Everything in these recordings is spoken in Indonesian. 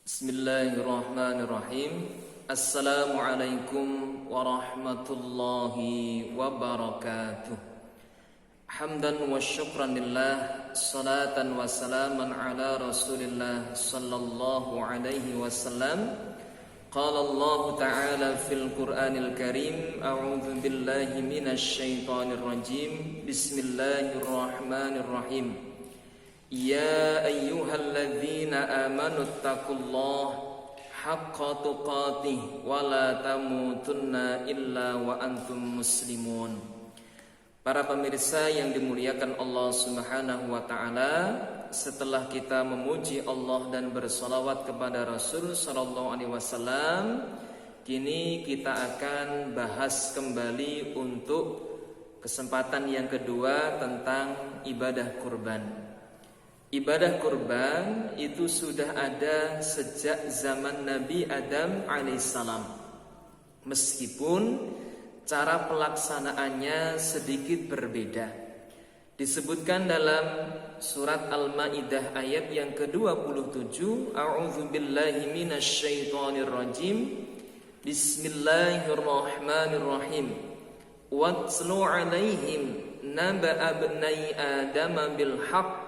Bismillahirrahmanirrahim. Assalamualaikum warahmatullahi wabarakatuh. Hamdan wa syukran lillah, salatan wa salaman ala rasulillah sallallahu alaihi wasallam. Qala Allah ta'ala fil Qur'anil Karim, a'udzu billahi minasy syaithanir rajim. Bismillahirrahmanirrahim. Ya ayyuhalladzina amanu taqullaha haqqa tuqatih wa la tamutunna illa wa antum muslimun. Para pemirsa yang dimuliakan Allah Subhanahu wa taala, setelah kita memuji Allah dan bersalawat kepada Rasul sallallahu alaihi wasallam, kini kita akan bahas kembali untuk kesempatan yang kedua tentang ibadah kurban. Ibadah kurban itu sudah ada sejak zaman Nabi Adam alaihissalam. Meskipun cara pelaksanaannya sedikit berbeda. Disebutkan dalam surat Al-Maidah ayat yang ke-27, A'udzu billahi minasy syaithanir rajim. Bismillahirrahmanirrahim. Watslu 'alaihim naba'a ibnai Adam bil haqq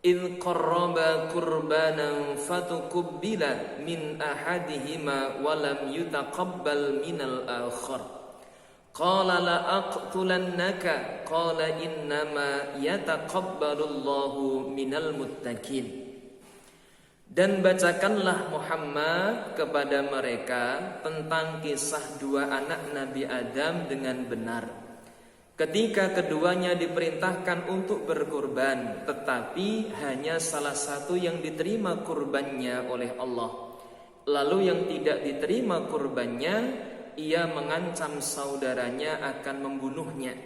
إذ قربا قربانا فتقبل من أحدهما ولم يتقبل من الآخر قال لأقتلنك قال إنما يتقبل الله من المتقين. Dan bacakanlah Muhammad kepada mereka tentang kisah dua anak Nabi Adam dengan benar. Ketika keduanya diperintahkan untuk berkurban, tetapi hanya salah satu yang diterima kurbannya oleh Allah. Lalu yang tidak diterima kurbannya, ia mengancam saudaranya akan membunuhnya.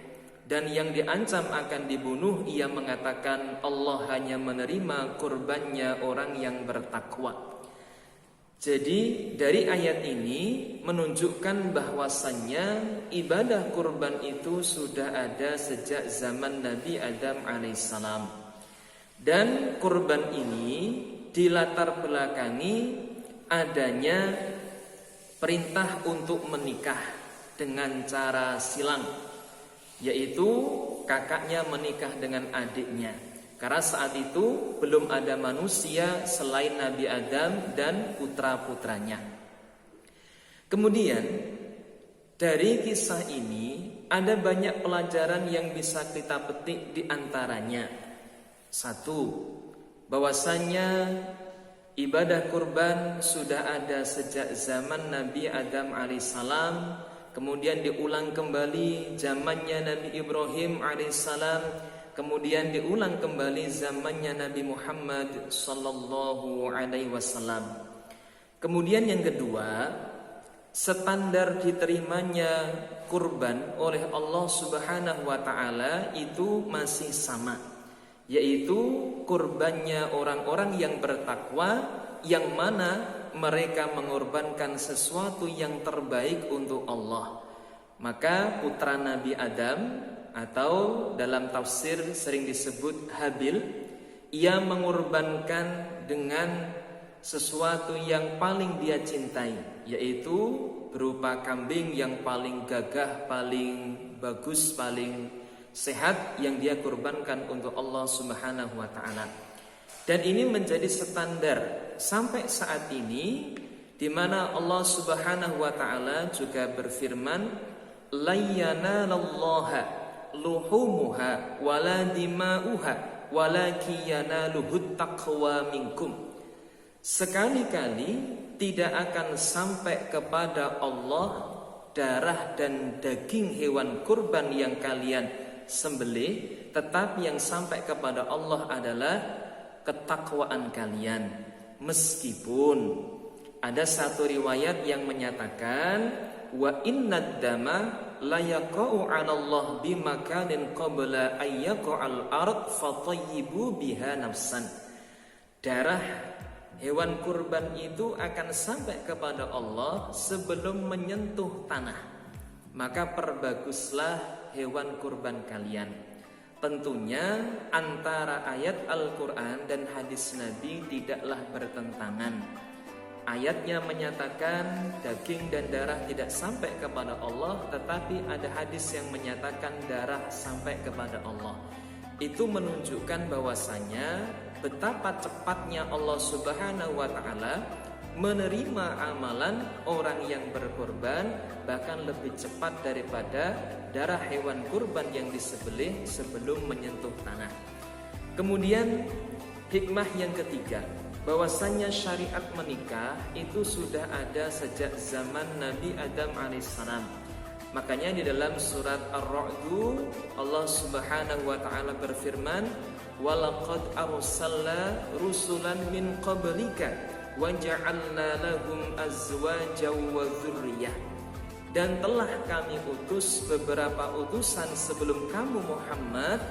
Dan yang diancam akan dibunuh, ia mengatakan Allah hanya menerima kurbannya orang yang bertakwa. Jadi dari ayat ini menunjukkan bahwasannya ibadah kurban itu sudah ada sejak zaman Nabi Adam alaihissalam. Dan kurban ini dilatar belakangi adanya perintah untuk menikah dengan cara silang, yaitu kakaknya menikah dengan adiknya. Karena saat itu belum ada manusia selain Nabi Adam dan putra-putranya. Kemudian dari kisah ini ada banyak pelajaran yang bisa kita petik di antaranya. Satu, bahwasanya ibadah kurban sudah ada sejak zaman Nabi Adam alaihissalam, kemudian diulang kembali zamannya Nabi Ibrahim alaihissalam, kemudian diulang kembali zamannya Nabi Muhammad sallallahu alaihi wasallam. Kemudian yang kedua, standar diterimanya kurban oleh Allah Subhanahu wa taala itu masih sama, yaitu kurbannya orang-orang yang bertakwa, yang mana mereka mengorbankan sesuatu yang terbaik untuk Allah. Maka putra Nabi Adam, atau dalam tafsir sering disebut Habil, ia mengorbankan dengan sesuatu yang paling dia cintai, yaitu berupa kambing yang paling gagah, paling bagus, paling sehat, yang dia korbankan untuk Allah Subhanahu wa ta'ala. Dan ini menjadi standar sampai saat ini, di mana Allah Subhanahu wa ta'ala juga berfirman, la yanalallaha luhumuha wala dima'uha walaki yanaluhut taqwa minkum. Sekali-kali tidak akan sampai kepada Allah darah dan daging hewan kurban yang kalian sembelih, tetapi yang sampai kepada Allah adalah ketakwaan kalian. Meskipun ada satu riwayat yang menyatakan wa innad dama la yaqa'u 'ala Allah bimakanin qabla ayyaqa'al ard fatayyibu biha nafsan. Darah hewan kurban itu akan sampai kepada Allah sebelum menyentuh tanah. Maka perbaguslah hewan kurban kalian. Tentunya antara ayat Al-Quran dan hadis Nabi tidaklah bertentangan. Ayatnya menyatakan daging dan darah tidak sampai kepada Allah, tetapi ada hadis yang menyatakan darah sampai kepada Allah. Itu menunjukkan bahwasanya betapa cepatnya Allah Subhanahu wa Ta'ala menerima amalan orang yang berkorban, bahkan lebih cepat daripada darah hewan kurban yang disembelih sebelum menyentuh tanah. Kemudian hikmah yang ketiga, bahwasanya syariat menikah itu sudah ada sejak zaman Nabi Adam alaihissalam. Makanya di dalam surat Ar-Ra'd Allah Subhanahu wa Ta'ala berfirman, "Walaqad arsalna rusulan min qablika wa ja'alna lahum azwajan wa dzurriyyah." Dan telah kami utus beberapa utusan sebelum kamu Muhammad,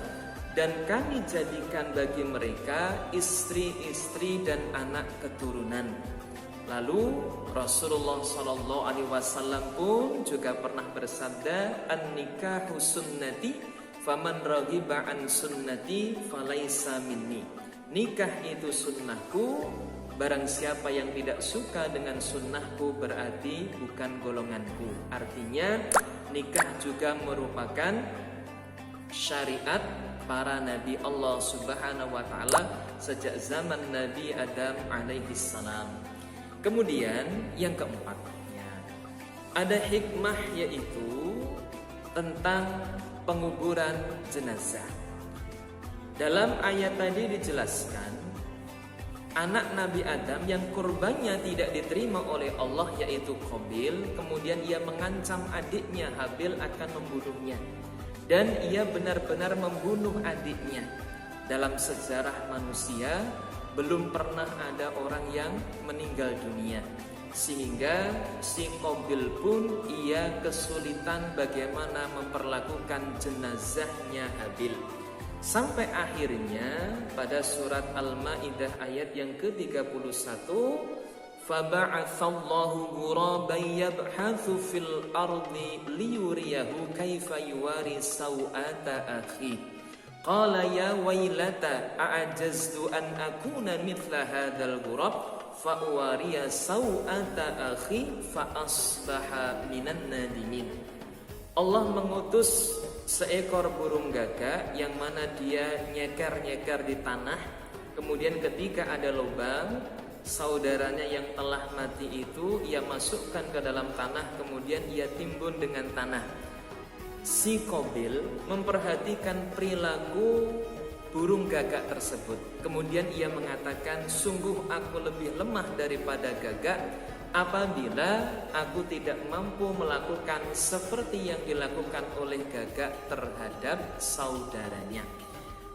dan kami jadikan bagi mereka istri-istri dan anak keturunan. Lalu Rasulullah SAW pun juga pernah bersabda, "An-nikahu sunnati, faman raghiba an sunnati falaisa minni." Nikah itu sunnahku, barang siapa yang tidak suka dengan sunnahku berarti bukan golonganku. Artinya nikah juga merupakan syariat para nabi Allah Subhanahu wa Ta'ala sejak zaman Nabi Adam alaihi salam. Kemudian yang keempat, ada hikmah yaitu tentang penguburan jenazah. Dalam ayat tadi dijelaskan anak Nabi Adam yang kurbannya tidak diterima oleh Allah yaitu Qabil, kemudian ia mengancam adiknya Habil akan membunuhnya, dan ia benar-benar membunuh adiknya. Dalam sejarah manusia belum pernah ada orang yang meninggal dunia, sehingga si Qabil pun ia kesulitan bagaimana memperlakukan jenazahnya Habil. Sampai akhirnya pada surat Al-Maidah ayat yang ke-31, "Faba'atsallahu ghuraban yabhatsu fil ardi liyuriyahu kaifa yuwari sawata akhi. Qala ya wailata a'ajaztu an akuna mithla hadzal ghurab fa uwariya sawata akhi fa asbaha minan nadimin." Allah mengutus seekor burung gagak yang mana dia nyeker-nyeker di tanah. Kemudian ketika ada lubang, saudaranya yang telah mati itu ia masukkan ke dalam tanah, kemudian ia timbun dengan tanah. Si Qabil memperhatikan perilaku burung gagak tersebut. Kemudian ia mengatakan, "Sungguh aku lebih lemah daripada gagak apabila aku tidak mampu melakukan seperti yang dilakukan oleh gagak terhadap saudaranya."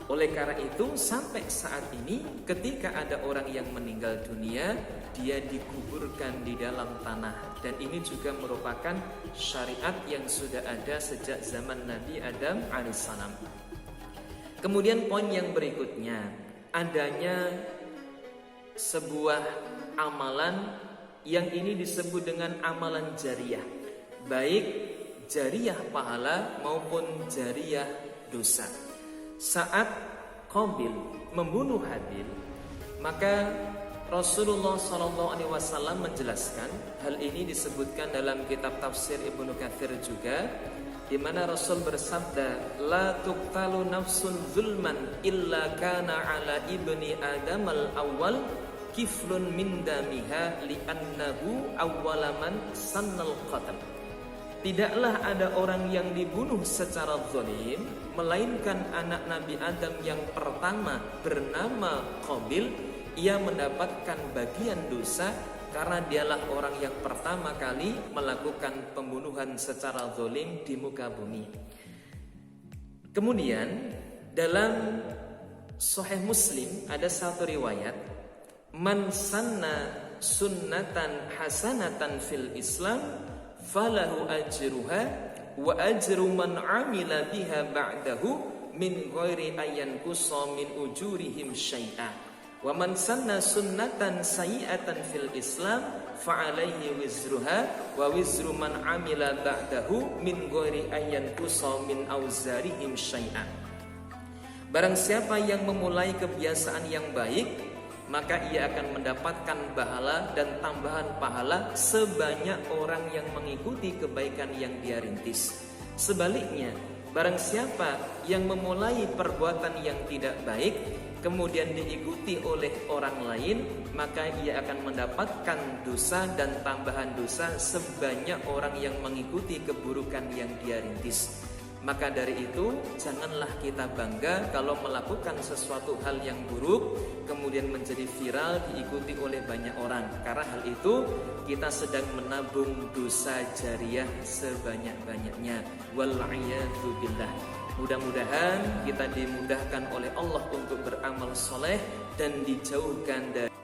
Oleh karena itu sampai saat ini ketika ada orang yang meninggal dunia, dia dikuburkan di dalam tanah, dan ini juga merupakan syariat yang sudah ada sejak zaman Nabi Adam alaihissalam. Kemudian poin yang berikutnya, adanya sebuah amalan yang ini disebut dengan amalan jariyah, baik jariyah pahala maupun jariyah dosa. Saat Qabil membunuh Habil, maka Rasulullah SAW menjelaskan, hal ini disebutkan dalam kitab tafsir Ibnu Katsir juga, di mana Rasul bersabda, "La tuqtalu nafsun zulman illa kana ala ibni Adam al-awwal kiflun min damiha li'annahu awwalaman sannal qatl." Tidaklah ada orang yang dibunuh secara zalim melainkan anak Nabi Adam yang pertama bernama Qabil. Ia mendapatkan bagian dosa karena dialah orang yang pertama kali melakukan pembunuhan secara zalim di muka bumi. Kemudian dalam Sahih Muslim ada satu riwayat, "Man sanna sunnatan hasanatan fil Islam falahu ajruha wa ajru man amila biha ba'dahu min ghairi ayyan qusa min ujurihim syai'a wa man sanna sunnatan sayyi'atan fil Islam fa alaihi wizruha wa wizru man amila ba'dahu min ghairi ayyan qusa min auzarihim syai'a." Barang siapa yang memulai kebiasaan yang baik, maka ia akan mendapatkan pahala dan tambahan pahala sebanyak orang yang mengikuti kebaikan yang dia rintis. Sebaliknya, barang siapa yang memulai perbuatan yang tidak baik kemudian diikuti oleh orang lain, maka ia akan mendapatkan dosa dan tambahan dosa sebanyak orang yang mengikuti keburukan yang dia rintis. Maka dari itu, janganlah kita bangga kalau melakukan sesuatu hal yang buruk kemudian menjadi viral diikuti oleh banyak orang. Karena hal itu kita sedang menabung dosa jariah sebanyak-banyaknya. Wal'iyadu billah. Mudah-mudahan kita dimudahkan oleh Allah untuk beramal soleh dan dijauhkan dari